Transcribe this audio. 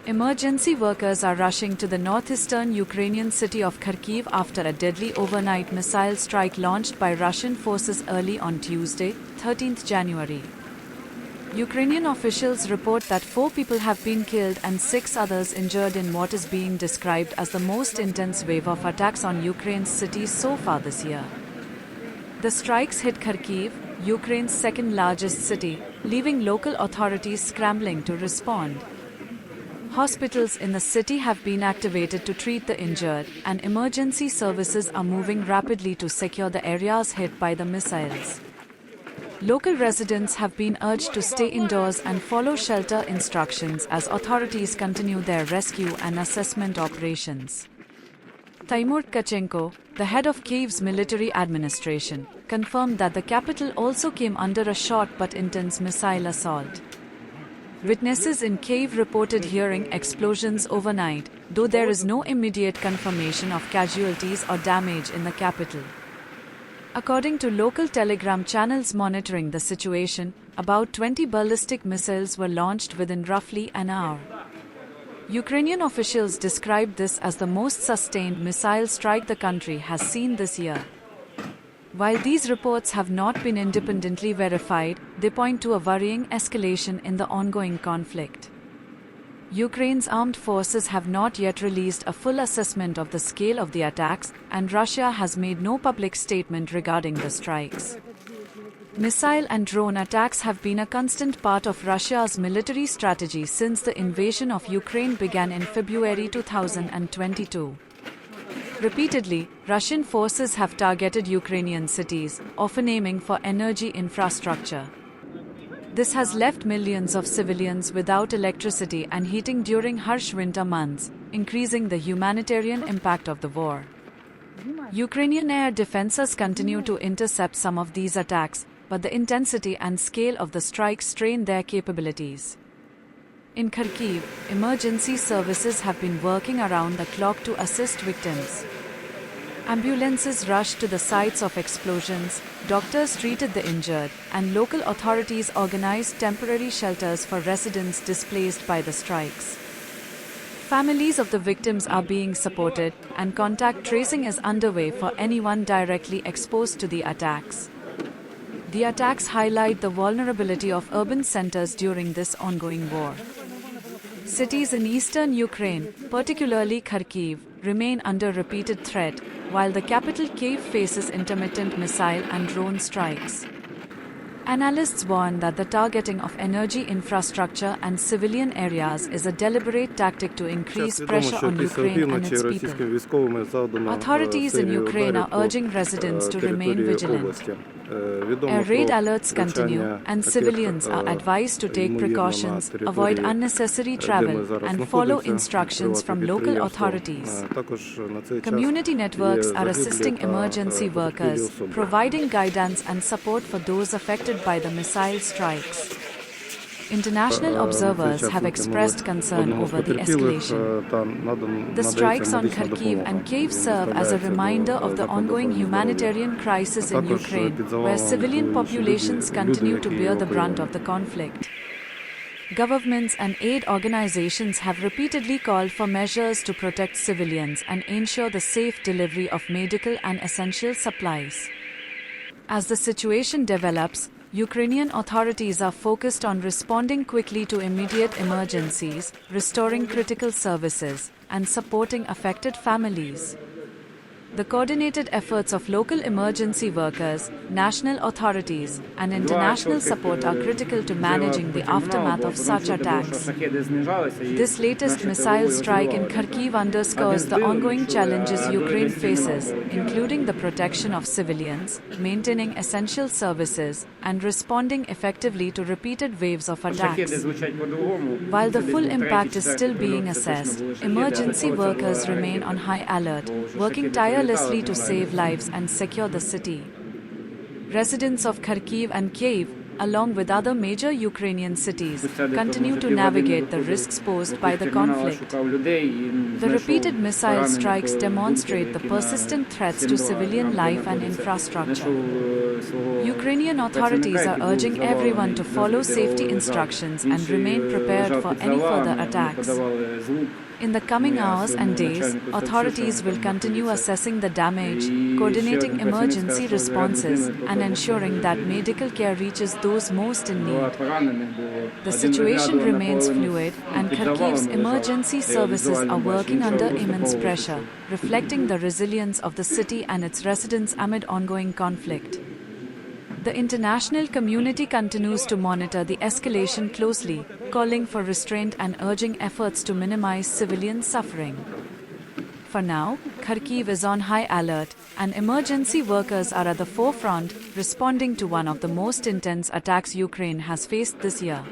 Emergency workers are rushing to the northeastern Ukrainian city of Kharkiv after a deadly overnight missile strike launched by Russian forces early on Tuesday, 13th January. Ukrainian officials report that 4 people have been killed and 6 others injured in what is being described as the most intense wave of attacks on Ukraine's cities so far this year. The strikes hit Kharkiv, Ukraine's second largest city, leaving local authorities scrambling to respond. Hospitals in the city have been activated to treat the injured, and emergency services are moving rapidly to secure the areas hit by the missiles. Local residents have been urged to stay indoors and follow shelter instructions as authorities continue their rescue and assessment operations. Timur Tkachenko, the head of Kyiv's military administration, confirmed that the capital also came under a short but intense missile assault. Witnesses in Kyiv reported hearing explosions overnight, though there is no immediate confirmation of casualties or damage in the capital. According to local telegram channels monitoring the situation, about 20 ballistic missiles were launched within roughly an hour. Ukrainian officials described this as the most sustained missile strike the country has seen this year. While these reports have not been independently verified, they point to a worrying escalation in the ongoing conflict. Ukraine's armed forces have not yet released a full assessment of the scale of the attacks, and Russia has made no public statement regarding the strikes. Missile and drone attacks have been a constant part of Russia's military strategy since the invasion of Ukraine began in February 2022. Repeatedly, Russian forces have targeted Ukrainian cities, often aiming for energy infrastructure. This has left millions of civilians without electricity and heating during harsh winter months, increasing the humanitarian impact of the war. Ukrainian air defenses continue to intercept some of these attacks, but the intensity and scale of the strikes strain their capabilities. In Kharkiv, emergency services have been working around the clock to assist victims. Ambulances rushed to the sites of explosions, doctors treated the injured, and local authorities organized temporary shelters for residents displaced by the strikes. Families of the victims are being supported, and contact tracing is underway for anyone directly exposed to the attacks. The attacks highlight the vulnerability of urban centers during this ongoing war. Cities in eastern Ukraine, particularly Kharkiv, remain under repeated threat, while the capital Kyiv faces intermittent missile and drone strikes. Analysts warn that the targeting of energy infrastructure and civilian areas is a deliberate tactic to increase pressure on Ukraine and its people. Authorities in Ukraine are urging residents to remain vigilant. Air raid alerts continue, and civilians are advised to take precautions, avoid unnecessary travel, and follow instructions from local authorities. Community networks are assisting emergency workers, providing guidance and support for those affected by the missile strikes. International observers have expressed concern over the escalation. The strikes on Kharkiv and Kyiv serve as a reminder of the ongoing humanitarian crisis in Ukraine, where civilian populations continue to bear the brunt of the conflict. Governments and aid organizations have repeatedly called for measures to protect civilians and ensure the safe delivery of medical and essential supplies. As the situation develops, Ukrainian authorities are focused on responding quickly to immediate emergencies, restoring critical services, and supporting affected families. The coordinated efforts of local emergency workers, national authorities, and international support are critical to managing the aftermath of such attacks. This latest missile strike in Kharkiv underscores the ongoing challenges Ukraine faces, including the protection of civilians, maintaining essential services, and responding effectively to repeated waves of attacks. While the full impact is still being assessed, emergency workers remain on high alert, working tirelessly to save lives and secure the city. Residents of Kharkiv and Kyiv, along with other major Ukrainian cities, continue to navigate the risks posed by the conflict. The repeated missile strikes demonstrate the persistent threats to civilian life and infrastructure. Ukrainian authorities are urging everyone to follow safety instructions and remain prepared for any further attacks. In the coming hours and days, authorities will continue assessing the damage, coordinating emergency responses, and ensuring that medical care reaches those most in need. The situation remains fluid, and Kharkiv's emergency services are working under immense pressure, reflecting the resilience of the city and its residents amid ongoing conflict. The international community continues to monitor the escalation closely, calling for restraint and urging efforts to minimize civilian suffering. For now, Kharkiv is on high alert, and emergency workers are at the forefront, responding to one of the most intense attacks Ukraine has faced this year.